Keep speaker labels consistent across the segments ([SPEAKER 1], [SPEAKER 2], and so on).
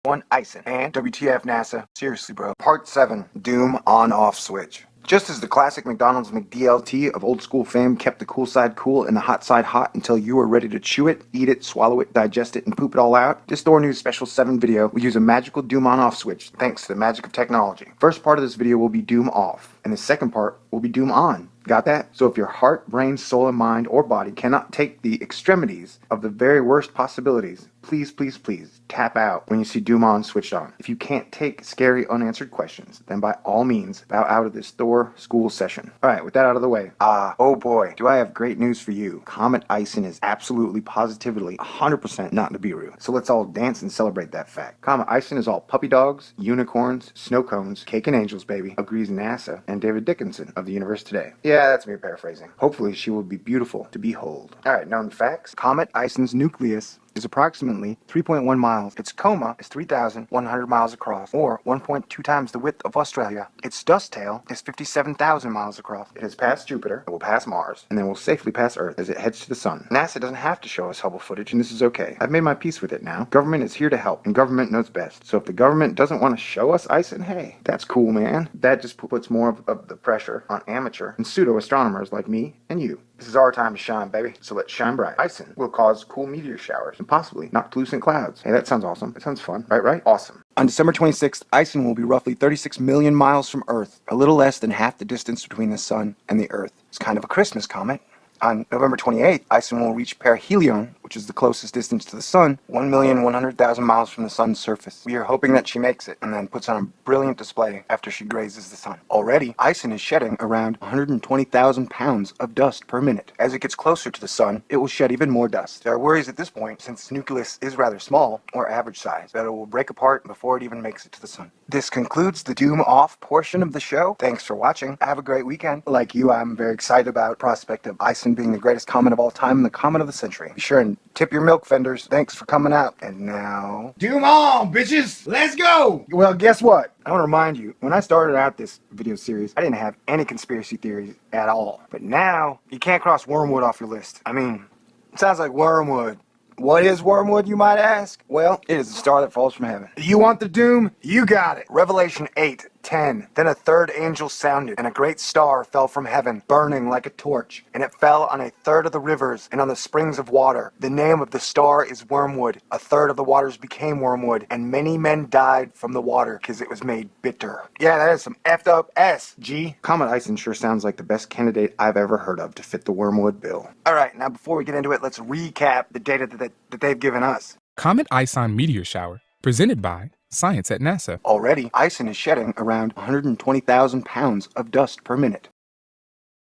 [SPEAKER 1] One ISON and WTF NASA. Seriously, bro. Part 7. Doom on-off switch. Just as the classic McDonald's McDLT of old school fame kept the cool side cool and the hot side hot until you were ready to chew it, eat it, swallow it, digest it, and poop it all out, this Thor News Special 7 video will use a magical Doom on-off switch thanks to the magic of technology. First part of this video will be Doom off, and the second part will be Doom on. Got that? So if your heart, brain, soul, and mind or body cannot take the extremities of the very worst possibilities, please, please, please tap out when you see Doom on switched on. If you can't take scary unanswered questions, then by all means bow out of this Thor school session. Alright, with that out of the way, oh boy, do I have great news for you. Comet ISON is absolutely, positively, 100% not Nibiru. So let's all dance and celebrate that fact. Comet ISON is all puppy dogs, unicorns, snow cones, cake and angels, baby, agrees NASA and David Dickinson of the universe today. Yeah, that's me paraphrasing. Hopefully she will be beautiful to behold. Alright, known facts. Comet ISON's nucleus is approximately 3.1 miles. Its coma is 3,100 miles across, or 1.2 times the width of Australia. Its dust tail is 57,000 miles across. It has passed Jupiter, it will pass Mars, and then will safely pass Earth as it heads to the sun. NASA doesn't have to show us Hubble footage, and this is okay. I've made my peace with it now. Government is here to help, and government knows best. So if the government doesn't want to show us ISON, hey, that's cool, man. That just puts more of the pressure on amateur and pseudo-astronomers like me and you. This is our time to shine, baby, so let's shine bright. ISON will cause cool meteor showers and possibly noctilucent clouds. Hey, that sounds awesome. That sounds fun. Right? Awesome. On December 26th, ISON will be roughly 36 million miles from Earth, a little less than half the distance between the Sun and the Earth. It's kind of a Christmas comet. On November 28th, ISON will reach perihelion, which is the closest distance to the Sun, 1,100,000 miles from the Sun's surface. We are hoping that she makes it, and then puts on a brilliant display after she grazes the Sun. Already, ISON is shedding around 120,000 pounds of dust per minute. As it gets closer to the Sun, it will shed even more dust. There are worries at this point, since its nucleus is rather small, or average size, that it will break apart before it even makes it to the Sun. This concludes the Doom off portion of the show. Thanks for watching. Have a great weekend. Like you, I'm very excited about the prospect of ISON being the greatest comet of all time and the comet of the century. Be sure and tip your milk vendors. Thanks for coming out. And now, Doom on, bitches! Let's go! Well, guess what? I want to remind you, when I started out this video series, I didn't have any conspiracy theories at all. But now, you can't cross wormwood off your list. I mean, it sounds like wormwood. What is wormwood, you might ask? Well, it is the star that falls from heaven. You want the doom? You got it. Revelation 8:10. Then a third angel sounded, and a great star fell from heaven, burning like a torch. And it fell on a third of the rivers and on the springs of water. The name of the star is Wormwood. A third of the waters became wormwood, and many men died from the water because it was made bitter. Yeah, that is some effed up S, G. Comet ISON sure sounds like the best candidate I've ever heard of to fit the wormwood bill. Alright, now before we get into it, let's recap the data that they've given us.
[SPEAKER 2] Comet ISON meteor shower, presented by Science at NASA.
[SPEAKER 1] Already, ISON is shedding around 120,000 pounds of dust per minute.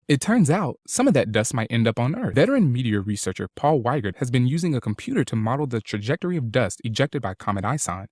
[SPEAKER 2] It turns out some of that dust might end up on Earth. Veteran meteor researcher Paul Weigert has been using a computer to model the trajectory of dust ejected by Comet ISON,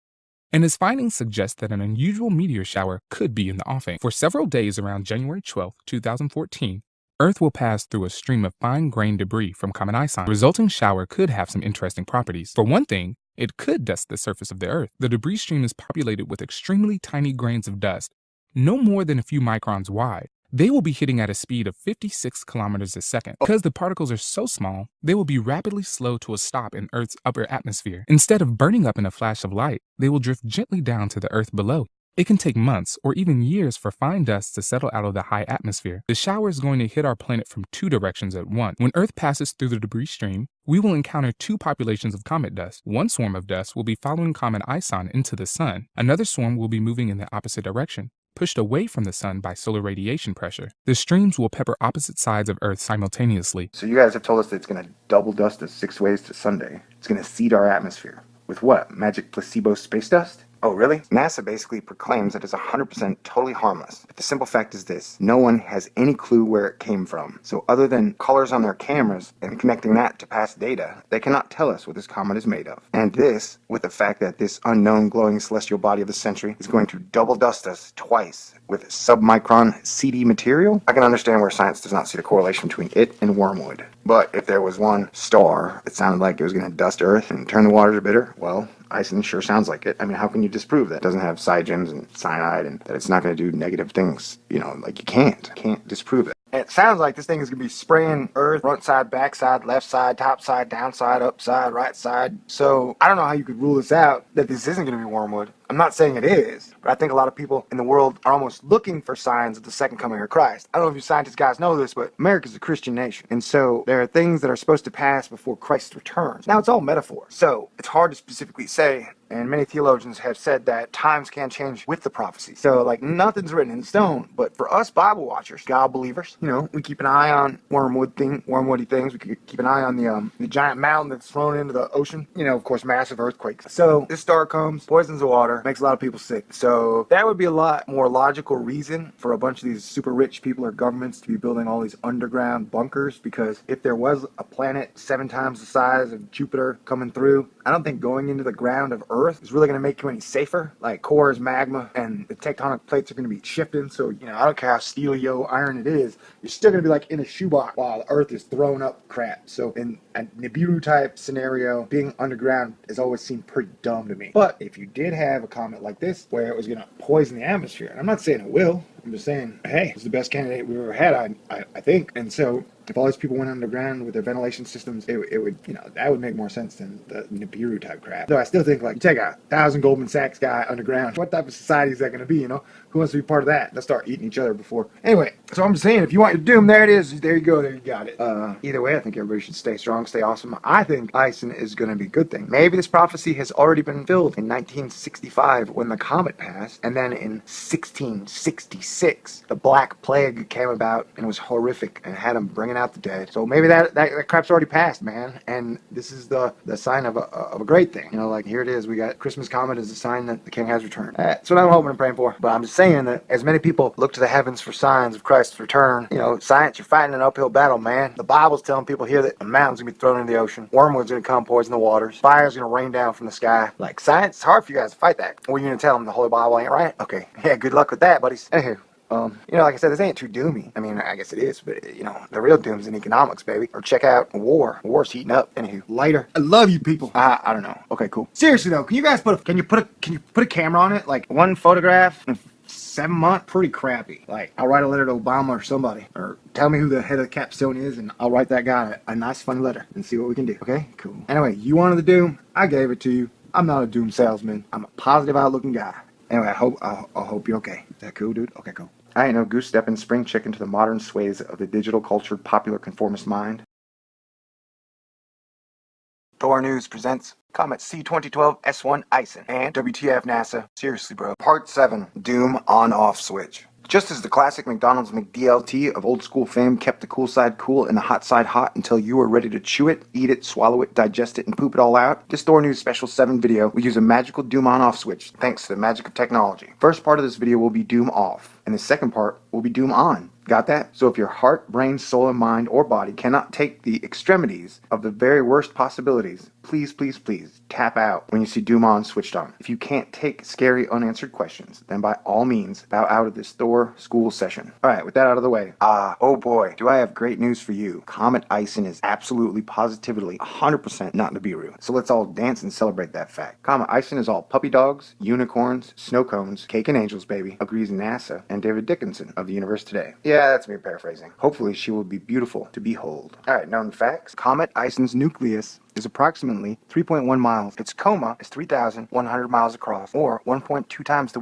[SPEAKER 2] and his findings suggest that an unusual meteor shower could be in the offing. For several days around January 12, 2014, Earth will pass through a stream of fine-grained debris from Comet ISON. The resulting shower could have some interesting properties. For one thing, it could dust the surface of the Earth. The debris stream is populated with extremely tiny grains of dust, no more than a few microns wide. They will be hitting at a speed of 56 kilometers a second. Because the particles are so small, they will be rapidly slowed to a stop in Earth's upper atmosphere. Instead of burning up in a flash of light, they will drift gently down to the Earth below. It can take months or even years for fine dust to settle out of the high atmosphere. The shower is going to hit our planet from two directions at once. When Earth passes through the debris stream, we will encounter two populations of comet dust. One swarm of dust will be following Comet ISON into the sun. Another swarm will be moving in the opposite direction, pushed away from the sun by solar radiation pressure. The streams will pepper opposite sides of Earth simultaneously.
[SPEAKER 1] So you guys have told us that it's going to double dust us 6 ways to Sunday. It's going to seed our atmosphere. With what? Magic placebo space dust? Oh, really? NASA basically proclaims that it's 100% totally harmless. But the simple fact is this: no one has any clue where it came from. So other than colors on their cameras and connecting that to past data, they cannot tell us what this comet is made of. And this, with the fact that this unknown glowing celestial body of the century is going to double dust us twice with submicron CD material, I can understand where science does not see the correlation between it and wormwood. But if there was one star that sounded like it was going to dust Earth and turn the waters bitter, well, ISON sure sounds like it. I mean, how can you disprove that? It doesn't have cygems and cyanide and that it's not going to do negative things. You know, like you can't disprove it. And it sounds like this thing is going to be spraying Earth front side, back side, left side, top side, down side, up side, right side. So I don't know how you could rule this out that this isn't going to be wormwood. I'm not saying it is, but I think a lot of people in the world are almost looking for signs of the second coming of Christ. I don't know if you scientists guys know this, but America's a Christian nation. And so there are things that are supposed to pass before Christ returns. Now, it's all metaphor. So it's hard to specifically say. And many theologians have said that times can change with the prophecy. So, like, nothing's written in stone. But for us Bible watchers, God believers, we keep an eye on wormwoody things. We keep an eye on the giant mountain that's thrown into the ocean. Of course, massive earthquakes. So this star comes, poisons the water, makes a lot of people sick. So that would be a lot more logical reason for a bunch of these super rich people or governments to be building all these underground bunkers. Because if there was a planet 7 times the size of Jupiter coming through, I don't think going into the ground of Earth is really going to make you any safer. Like, core is magma, and the tectonic plates are going to be shifting. So, I don't care how steely-o iron it is, you're still going to be like in a shoebox while the Earth is throwing up crap. So, in a Nibiru type scenario, being underground has always seemed pretty dumb to me. But if you did have a comet like this where it was going to poison the atmosphere, and I'm not saying it will, I'm just saying, hey, it's the best candidate we've ever had, I think. And so if all these people went underground with their ventilation systems, it would, that would make more sense than the Nibiru type crap. Though I still think, like, you take a 1,000 Goldman Sachs guy underground, what type of society is that going to be, Who wants to be part of that? Let's start eating each other before. Anyway, so I'm just saying, if you want your doom, there it is. There you go. There you got it. Either way, I think everybody should stay strong, stay awesome. I think ISON is going to be a good thing. Maybe this prophecy has already been fulfilled in 1965 when the comet passed, and then in 1666, the Black Plague came about and it was horrific and had them bringing out the dead. So maybe that crap's already passed, man. And this is the sign of a great thing. Like, here it is. We got Christmas comet as a sign that the King has returned. That's what I'm hoping and praying for. But I'm just saying that as many people look to the heavens for signs of Christ's return, science, you're fighting an uphill battle, man. The Bible's telling people here that a mountain's gonna be thrown into the ocean, wormwood's gonna come poison the waters, fire's gonna rain down from the sky. Like, science, it's hard for you guys to fight that. Or you're gonna tell them the Holy Bible ain't right? Okay, yeah, good luck with that, buddies. Anywho. Like I said, this ain't too doomy. I mean, I guess it is, but, the real doom's in economics, baby. Or check out war. War's heating up. Anywho, later. I love you people. I don't know. Okay, cool. Seriously though, can you guys can you put a camera on it? Like, one photograph in 7 months? Pretty crappy. Like, I'll write a letter to Obama or somebody. Or tell me who the head of the Capstone is, and I'll write that guy a nice, funny letter and see what we can do. Okay, cool. Anyway, you wanted the doom. I gave it to you. I'm not a doom salesman. I'm a positive outlooking guy. Anyway, I hope you're okay. Is that cool, dude? Okay, cool. I ain't no goose-stepping spring chicken to the modern sways of the digital cultured popular conformist mind. Thor News presents Comet C2012 S1 ISON and WTF NASA. Seriously, bro. Part 7, Doom On-Off Switch. Just as the classic McDonald's McDLT of old school fame kept the cool side cool and the hot side hot until you were ready to chew it, eat it, swallow it, digest it, and poop it all out, this Thor News Special 7 video will use a magical Doom On-Off switch thanks to the magic of technology. First part of this video will be Doom Off, and the second part will be Doom On. Got that? So if your heart, brain, soul, and mind or body cannot take the extremities of the very worst possibilities, please, please, please tap out when you see Doom On switched on. If you can't take scary unanswered questions, then by all means bow out of this Thor school session. Alright, with that out of the way, oh boy, do I have great news for you. Comet ISON is absolutely, positively, 100% not Nibiru. So let's all dance and celebrate that fact. Comet ISON is all puppy dogs, unicorns, snow cones, cake and angels, baby, agrees NASA and David Dickinson of the Universe Today. Yeah, that's me paraphrasing. Hopefully she will be beautiful to behold. Alright, known facts. Comet ISON's nucleus is approximately 3.1 miles. Its coma is 3,100 miles across, or 1.2 times the